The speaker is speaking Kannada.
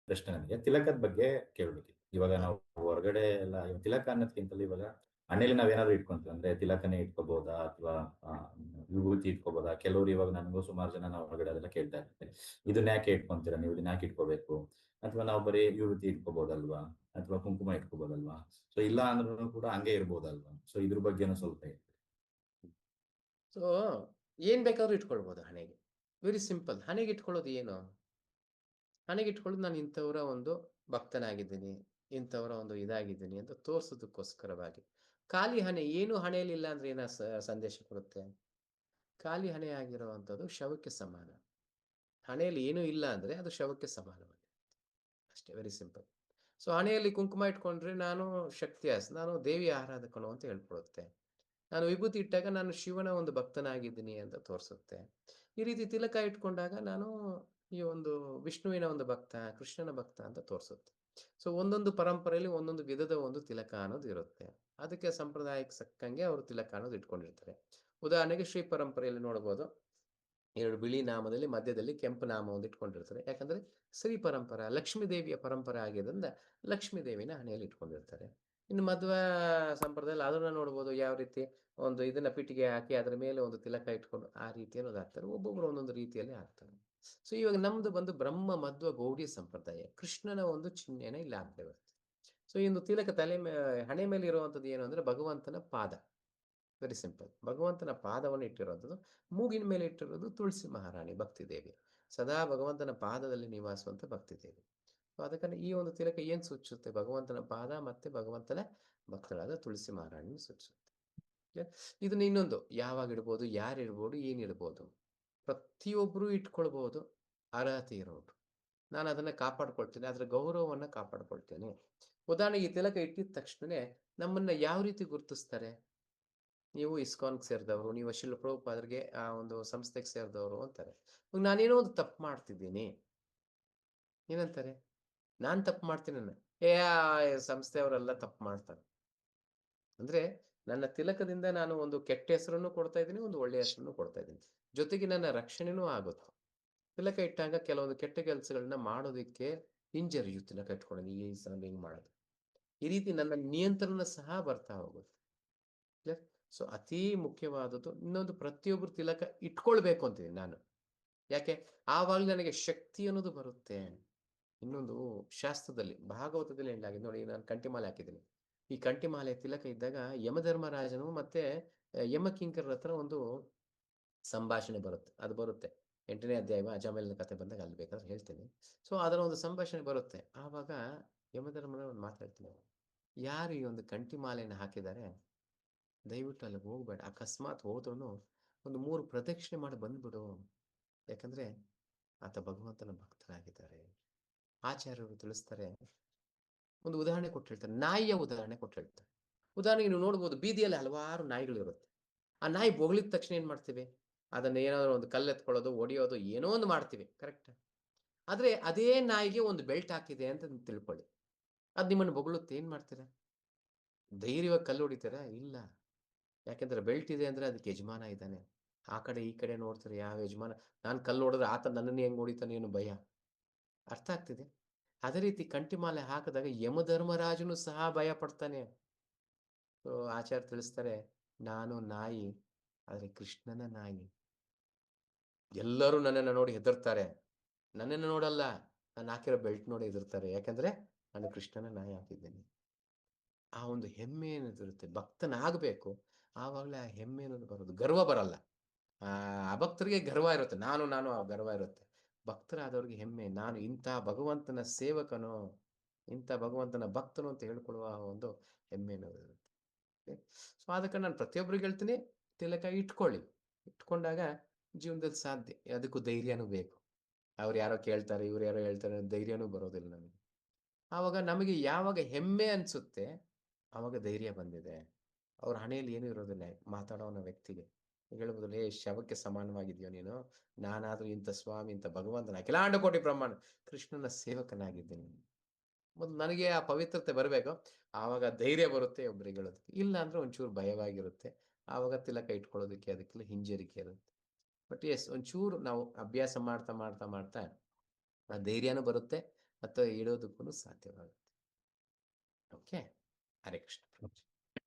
ಪ್ರಶ್ನೆ ನನಗೆ ತಿಲಕದ ಬಗ್ಗೆ ಕೇಳ್ಬೇಕಿತ್ತು. ಇವಾಗ ನಾವು ಹೊರಗಡೆ ಎಲ್ಲ ತಿಲಕ ಅನ್ನೋದ್ಕಿಂತಲೂ ಇವಾಗ ಹಣೆಯಲ್ಲಿ ನಾವೇನಾದ್ರು ಇಟ್ಕೊಂತೀವಿ ಅಂದ್ರೆ ತಿಲಕನೇ ಇಟ್ಕೋಬಹುದಾ ಅಥವಾ ವಿಭೂತಿ ಇಟ್ಕೋಬಹುದಾ? ಕೆಲವರು ಇವಾಗ ನನಗೂ ಸುಮಾರು ಜನ ನಾವು ಹೊರಗಡೆ ಅದೆಲ್ಲ ಕೇಳ್ತಾ ಇರ್ತಾರೆ. ಇದನ್ನ ಯಾಕೆ ಇಟ್ಕೊಂತೀರಾ ನೀವು? ಇದನ್ನ ಯಾಕೆ ಇಟ್ಕೋಬೇಕು? ಅಥವಾ ನಾವು ಬರೀ ವಿಭೂತಿ ಇಟ್ಕೋಬಹುದಲ್ವಾ? ಅಥವಾ ಕುಂಕುಮ ಇಟ್ಕೋಬಹುದಲ್ವಾ? ಸೊ ಇಲ್ಲ ಅಂದ್ರೂ ಕೂಡ ಹಂಗೆ ಇರ್ಬೋದಲ್ವಾ? ಸೊ ಇದ್ರ ಬಗ್ಗೆನೂ ಸ್ವಲ್ಪ ಹೇಳಿ. ಸೊ ಏನ್ ಬೇಕಾದ್ರೂ ಇಟ್ಕೊಳ್ಬೋದು ಹಣೆಗೆ. Very simple. ಹಣೆಗೆ ಇಟ್ಕೊಳ್ಳೋದು ಏನು? ಹಣೆಗೆ ಇಟ್ಕೊಳ್ಳೋದು ನಾನು ಇಂಥವರ ಒಂದು ಭಕ್ತನಾಗಿದ್ದೀನಿ, ಇಂಥವರ ಒಂದು ಇದಾಗಿದ್ದೀನಿ ಅಂತ ತೋರ್ಸೋದಕ್ಕೋಸ್ಕರವಾಗಿ. ಖಾಲಿ ಹಣೆ, ಏನು ಹಣೆಯಲ್ಲಿಲ್ಲ ಅಂದ್ರೆ ಏನ ಸಂದೇಶ ಕೊಡುತ್ತೆ? ಖಾಲಿ ಹಣೆ ಆಗಿರುವಂಥದ್ದು ಶವಕ್ಕೆ ಸಮಾನ. ಹಣೆಯಲ್ಲಿ ಏನೂ ಇಲ್ಲ ಅಂದ್ರೆ ಅದು ಶವಕ್ಕೆ ಸಮಾನವಾಗಿ ಅಷ್ಟೇ, ವೆರಿ ಸಿಂಪಲ್. ಸೊ ಹಣೆಯಲ್ಲಿ ಕುಂಕುಮ ಇಟ್ಕೊಂಡ್ರೆ ನಾನು ನಾನು ದೇವಿಯ ಆರಾಧಕನು ಅಂತ ಹೇಳ್ಕೊಡುತ್ತೆ. ನಾನು ವಿಭೂತಿ ಇಟ್ಟಾಗ ನಾನು ಶಿವನ ಒಂದು ಭಕ್ತನಾಗಿದ್ದೀನಿ ಅಂತ ತೋರಿಸುತ್ತೆ. ಈ ರೀತಿ ತಿಲಕ ಇಟ್ಕೊಂಡಾಗ ನಾನು ಈ ಒಂದು ವಿಷ್ಣುವಿನ ಒಂದು ಭಕ್ತ, ಕೃಷ್ಣನ ಭಕ್ತ ಅಂತ ತೋರಿಸುತ್ತೆ. ಸೊ ಒಂದೊಂದು ಪರಂಪರೆಯಲ್ಲಿ ಒಂದೊಂದು ವಿಧದ ಒಂದು ತಿಲಕ ಅನ್ನೋದು ಇರುತ್ತೆ. ಅದಕ್ಕೆ ಸಂಪ್ರದಾಯಕ್ಕೆ ಸಕ್ಕಂಗೆ ಅವರು ತಿಲಕ ಅನ್ನೋದು ಇಟ್ಕೊಂಡಿರ್ತಾರೆ. ಉದಾಹರಣೆಗೆ ಶ್ರೀ ಪರಂಪರೆಯಲ್ಲಿ ನೋಡ್ಬೋದು, 2 ಬಿಳಿ ನಾಮದಲ್ಲಿ ಮಧ್ಯದಲ್ಲಿ ಕೆಂಪು ನಾಮವನ್ನು ಇಟ್ಕೊಂಡಿರ್ತಾರೆ. ಯಾಕಂದ್ರೆ ಶ್ರೀ ಪರಂಪರಾ ಲಕ್ಷ್ಮೀ ದೇವಿಯ ಪರಂಪರೆ ಆಗಿರೋದ್ರಿಂದ ಲಕ್ಷ್ಮೀ ದೇವಿನ ಹಣೆಯಲ್ಲಿ ಇಟ್ಕೊಂಡಿರ್ತಾರೆ. ಇನ್ನು ಮಧ್ವ ಸಂಪ್ರದಾಯದಲ್ಲಿ ಅದನ್ನ ನೋಡ್ಬೋದು, ಯಾವ ರೀತಿ ಒಂದು ಇದನ್ನ ಪಿಟಿಗೆ ಹಾಕಿ ಅದರ ಮೇಲೆ ಒಂದು ತಿಲಕ ಇಟ್ಕೊಂಡು ಆ ರೀತಿ ಅನ್ನೋದು ಹಾಕ್ತಾರೆ. ಒಬ್ಬೊಬ್ರು ಒಂದೊಂದು ರೀತಿಯಲ್ಲಿ ಹಾಕ್ತಾರೆ. ಸೊ ಇವಾಗ ನಮ್ದು ಬಂದು ಬ್ರಹ್ಮ ಮಧ್ವ ಗೌಡಿ ಸಂಪ್ರದಾಯ. ಕೃಷ್ಣನ ಒಂದು ಚಿಹ್ನೆನ ಇಲ್ಲಿ ಹಾಕ್ತಾ ಬರುತ್ತೆ. ಸೊ ಈ ಒಂದು ತಿಲಕ ಹಣೆ ಮೇಲೆ ಇರುವಂಥದ್ದು ಏನು ಅಂದ್ರೆ ಭಗವಂತನ ಪಾದ. Very simple. ಭಗವಂತನ ಪಾದವನ್ನು ಇಟ್ಟಿರುವಂಥದ್ದು. ಮೂಗಿನ ಮೇಲೆ ಇಟ್ಟಿರೋದು ತುಳಸಿ ಮಹಾರಾಣಿ ಭಕ್ತಿದೇವಿ. ಸದಾ ಭಗವಂತನ ಪಾದದಲ್ಲಿ ನಿವಾಸುವಂತ ಭಕ್ತಿದೇವಿ. ಸೊ ಅದಕ್ಕಲ್ಲಿ ಈ ಒಂದು ತಿಲಕ ಏನ್ ಸೂಚಿಸುತ್ತೆ? ಭಗವಂತನ ಪಾದ ಮತ್ತೆ ಭಗವಂತನ ಭಕ್ತಳಾದ ತುಳಸಿ ಮಹಾರಾಣಿನ ಸೂಚಿಸುತ್ತೆ. Okay? ಇದನ್ನ ಇನ್ನೊಂದು ಯಾವಾಗ ಇಡ್ಬೋದು, ಯಾರು ಇಡ್ಬೋದು, ಏನಿಡ್ಬೋದು? ಪ್ರತಿಯೊಬ್ಬರು ಇಟ್ಕೊಳ್ಬಹುದು, ಅರ್ಹತೆ ಇರೋರು. ನಾನು ಅದನ್ನ ಕಾಪಾಡ್ಕೊಳ್ತೇನೆ, ಅದರ ಗೌರವವನ್ನ ಕಾಪಾಡ್ಕೊಳ್ತೇನೆ. ಉದಾಹರಣೆಗೆ ಈ ತಿಲಕ ಇಟ್ಟಿದ ತಕ್ಷಣನೇ ನಮ್ಮನ್ನ ಯಾವ ರೀತಿ ಗುರುತಿಸ್ತಾರೆ? ನೀವು ಇಸ್ಕಾನ್‌ಗೆ ಸೇರಿದವರು, ನೀವು ಶಿಲ ಪ್ರಭುಪಾದರಿಗೆ ಆ ಒಂದು ಸಂಸ್ಥೆಗೆ ಸೇರಿದವರು ಅಂತಾರೆ. ಇವಾಗ ನಾನೇನೋ ಒಂದು ತಪ್ಪು ಮಾಡ್ತಿದ್ದೀನಿ. ಏನಂತಾರೆ? ನಾನ್ ತಪ್ಪು ಮಾಡ್ತೀನನ್ನ. ಆ ಸಂಸ್ಥೆಯವರೆಲ್ಲ ತಪ್ಪು ಮಾಡ್ತಾರೆ. ಅಂದ್ರೆ ನನ್ನ ತಿಲಕದಿಂದ ನಾನು ಒಂದು ಕೆಟ್ಟ ಹೆಸರನ್ನು ಕೊಡ್ತಾ ಇದ್ದೀನಿ, ಒಂದು ಒಳ್ಳೆಯ ಹೆಸರನ್ನು ಕೊಡ್ತಾ ಇದ್ದೀನಿ. ಜೊತೆಗೆ ನನ್ನ ರಕ್ಷಣೆನೂ ಆಗುತ್ತೆ. ತಿಲಕ ಇಟ್ಟಾಗ ಕೆಲವೊಂದು ಕೆಟ್ಟ ಕೆಲಸಗಳನ್ನ ಮಾಡೋದಕ್ಕೆ ಹಿಂಜರಿಯು ತಿಲಕ ಇಟ್ಕೊಳ್ಳೋದು. ಈ ಸಲ ಹಿಂಗ್ ಮಾಡೋದು. ಈ ರೀತಿ ನನ್ನ ನಿಯಂತ್ರಣ ಸಹ ಬರ್ತಾ ಹೋಗುತ್ತೆ. ಕ್ಲಿಯರ್? ಸೊ ಅತೀ ಮುಖ್ಯವಾದದ್ದು ಇನ್ನೊಂದು, ಪ್ರತಿಯೊಬ್ಬರು ತಿಲಕ ಇಟ್ಕೊಳ್ಬೇಕು ಅಂತೀನಿ ನಾನು. ಯಾಕೆ? ಆವಾಗ್ಲೇ ನನಗೆ ಶಕ್ತಿ ಅನ್ನೋದು ಬರುತ್ತೆ. ಇನ್ನೊಂದು ಶಾಸ್ತ್ರದಲ್ಲಿ ಭಾಗವತದಲ್ಲಿ ಹೇಳಲಾಗಿದೆ ನೋಡಿ, ನಾನು ಕಂಠಿಮಾಲೆ ಹಾಕಿದ್ದೀನಿ. ಈ ಕಂಠಿಮಾಲೆ ತಿಲಕ ಇದ್ದಾಗ ಯಮಧರ್ಮರಾಜನು ಮತ್ತೆ ಯಮಕಿಂಕರರ ಹತ್ರ ಒಂದು ಸಂಭಾಷಣೆ ಬರುತ್ತೆ. ಅದು ಬರುತ್ತೆ. 8ನೇ ಅಧ್ಯಾಯ ಅಜಾಮಿಲನ ಕಥೆ ಬಂದಾಗ ಅಲ್ಲಿ ಬೇಕಾದ್ರೆ ಹೇಳ್ತೀನಿ. ಸೊ ಅದರ ಒಂದು ಸಂಭಾಷಣೆ ಬರುತ್ತೆ. ಆವಾಗ ಯಮಧರ್ಮರಾಜ ಒಂದು ಮಾತು ಹೇಳ್ತಾನೆ. ಯಾರು ಈ ಒಂದು ಕಂಠಿಮಾಲೆಯನ್ನು ಹಾಕಿದ್ದಾರೆ ದಯವಿಟ್ಟು ಅಲ್ಲಿಗೆ ಹೋಗ್ಬೇಡ. ಅಕಸ್ಮಾತ್ ಹೋದ್ರುನು ಒಂದು 3 ಪ್ರದಕ್ಷಿಣೆ ಮಾಡಿ ಬಂದ್ಬಿಡು. ಯಾಕಂದ್ರೆ ಆತ ಭಗವಂತನ ಭಕ್ತನಾಗಿದ್ದಾರೆ. ಆಚಾರ್ಯರು ತಿಳಿಸ್ತಾರೆ. ಒಂದು ಉದಾಹರಣೆ ಕೊಟ್ಟು ಹೇಳ್ತಾರೆ. ನಾಯಿಯ ಉದಾಹರಣೆ ಕೊಟ್ಟು ಹೇಳ್ತಾರೆ. ಉದಾಹರಣೆಗೆ ನೀವು ನೋಡ್ಬೋದು, ಬೀದಿಯಲ್ಲಿ ಹಲವಾರು ನಾಯಿಗಳಿರುತ್ತೆ. ಆ ನಾಯಿ ಬೊಗಳಿದ ತಕ್ಷಣ ಏನ್ ಮಾಡ್ತೀವಿ? ಅದನ್ನ ಏನಾದ್ರು ಒಂದು ಕಲ್ಲೆತ್ಕೊಳ್ಳೋದು, ಹೊಡಿಯೋದು, ಏನೋ ಒಂದು ಮಾಡ್ತೀವಿ. ಕರೆಕ್ಟ್? ಆದ್ರೆ ಅದೇ ನಾಯಿಗೆ ಒಂದು ಬೆಲ್ಟ್ ಹಾಕಿದೆ ಅಂತ ತಿಳ್ಕೊಳ್ಳಿ. ಅದ್ ನಿಮ್ಮನ್ನ ಬೊಗಳುತ್ತೆ. ಏನ್ ಮಾಡ್ತೀರಾ? ಧೈರ್ಯವಾಗಿ ಕಲ್ಲು ಹೊಡಿತೀರಾ? ಇಲ್ಲ. ಯಾಕೆಂದ್ರೆ ಬೆಲ್ಟ್ ಇದೆ ಅಂದ್ರೆ ಅದಕ್ಕೆ ಯಜಮಾನ ಇದ್ದಾನೆ. ಆ ಕಡೆ ಈ ಕಡೆ ನೋಡ್ತಾರೆ, ಯಾವ ಯಜಮಾನ ನಾನ್ ಕಲ್ಲು ಹೊಡೆದ್ರೆ ಆತ ನನ್ನನ್ನು ಹೆಂಗ್ ಹೊಡಿತಾನೆ ಅನ್ನೋ ಭಯ. ಅರ್ಥ ಆಗ್ತಿದೆ? ಅದೇ ರೀತಿ ಕಂಠಿಮಾಲೆ ಹಾಕಿದಾಗ ಯಮಧರ್ಮರಾಜನು ಸಹ ಭಯ ಪಡ್ತಾನೆ. ಸೊ ಆಚಾರ್ಯ ತಿಳಿಸ್ತಾರೆ, ನಾನು ನಾಯಿ, ಆದ್ರೆ ಕೃಷ್ಣನ ನಾಯಿ. ಎಲ್ಲರೂ ನನ್ನನ್ನು ನೋಡಿ ಹೆದರ್ತಾರೆ. ನನ್ನನ್ನು ನೋಡಲ್ಲ, ನಾನು ಹಾಕಿರೋ ಬೆಲ್ಟ್ ನೋಡಿ ಹೆದರ್ತಾರೆ. ಯಾಕಂದ್ರೆ ನಾನು ಕೃಷ್ಣನ ನಾಯಿ ಹಾಕಿದ್ದೇನೆ. ಆ ಒಂದು ಹೆಮ್ಮೆ ಅನ್ನೋದಿರುತ್ತೆ. ಭಕ್ತನಾಗಬೇಕು. ಆವಾಗಲೇ ಆ ಹೆಮ್ಮೆ ಅನ್ನೋದು ಬರೋದು. ಗರ್ವ ಬರಲ್ಲ. ಅಭಕ್ತರಿಗೆ ಗರ್ವ ಇರುತ್ತೆ. ನಾನು ಆ ಗರ್ವ ಇರುತ್ತೆ. ಭಕ್ತರಾದವರಿಗೆ ಹೆಮ್ಮೆ. ನಾನು ಇಂಥ ಭಗವಂತನ ಸೇವಕನು, ಇಂಥ ಭಗವಂತನ ಭಕ್ತನು ಅಂತ ಹೇಳ್ಕೊಳ್ಳುವ ಒಂದು ಹೆಮ್ಮೆ ಅನ್ನೋದಿರುತ್ತೆ. ಸೊ ಅದಕ್ಕೆ ನಾನು ಪ್ರತಿಯೊಬ್ಬರಿಗೆ ಹೇಳ್ತೀನಿ, ತಿಲಕ ಇಟ್ಕೊಳ್ಳಿ. ಇಟ್ಕೊಂಡಾಗ ಜೀವನದಲ್ಲಿ ಸಾಧ್ಯ. ಅದಕ್ಕೂ ಧೈರ್ಯನೂ ಬೇಕು. ಅವ್ರು ಯಾರೋ ಕೇಳ್ತಾರೆ, ಇವ್ರು ಯಾರೋ ಹೇಳ್ತಾರೆ, ಧೈರ್ಯನೂ ಬರೋದಿಲ್ಲ ನಮಗೆ. ಆವಾಗ ನಮಗೆ ಯಾವಾಗ ಹೆಮ್ಮೆ ಅನ್ಸುತ್ತೆ, ಆವಾಗ ಧೈರ್ಯ ಬಂದಿದೆ. ಅವ್ರ ಹಣೆಯಲ್ಲಿ ಏನೂ ಇರೋದಿಲ್ಲ ಮಾತಾಡೋನ ವ್ಯಕ್ತಿಗೆ. ಹೇಳ್ಬೋದು, "ಲೇ ಶವಕ್ಕೆ ಸಮಾನವಾಗಿದ್ಯೋ ನೀನು? ನಾನಾದ್ರೂ ಇಂಥ ಸ್ವಾಮಿ, ಇಂಥ ಭಗವಂತನ ಅಖಿಲಾಂಡ ಕೋಟಿ ಬ್ರಹ್ಮಾಂಡ ಕೃಷ್ಣನ ಸೇವಕನಾಗಿದ್ದೀನಿ." ಮೊದ್ಲು ನನಗೆ ಆ ಪವಿತ್ರತೆ ಬರಬೇಕು. ಆವಾಗ ಧೈರ್ಯ ಬರುತ್ತೆ ಒಬ್ರಿಗೆ ಹೇಳೋದಕ್ಕೆ. ಇಲ್ಲ ಅಂದ್ರೆ ಒಂಚೂರು ಭಯವಾಗಿರುತ್ತೆ. ಆವಾಗ ತಿಲಕ ಇಟ್ಕೊಳ್ಳೋದಕ್ಕೆ ಅದಕ್ಕೆಲ್ಲ ಹಿಂಜರಿಕೆ ಇರುತ್ತೆ. ಬಟ್ ಯೆಸ್, ಒಂಚೂರು ನಾವು ಅಭ್ಯಾಸ ಮಾಡ್ತಾ ಆ ಧೈರ್ಯನೂ ಬರುತ್ತೆ. ಅಥವಾ ಇಡೋದಕ್ಕೂ ಸಾಧ್ಯವಾಗುತ್ತೆ. ಓಕೆ. ಹರೇ ಕೃಷ್ಣ ಪ್ರಭುಜಿ.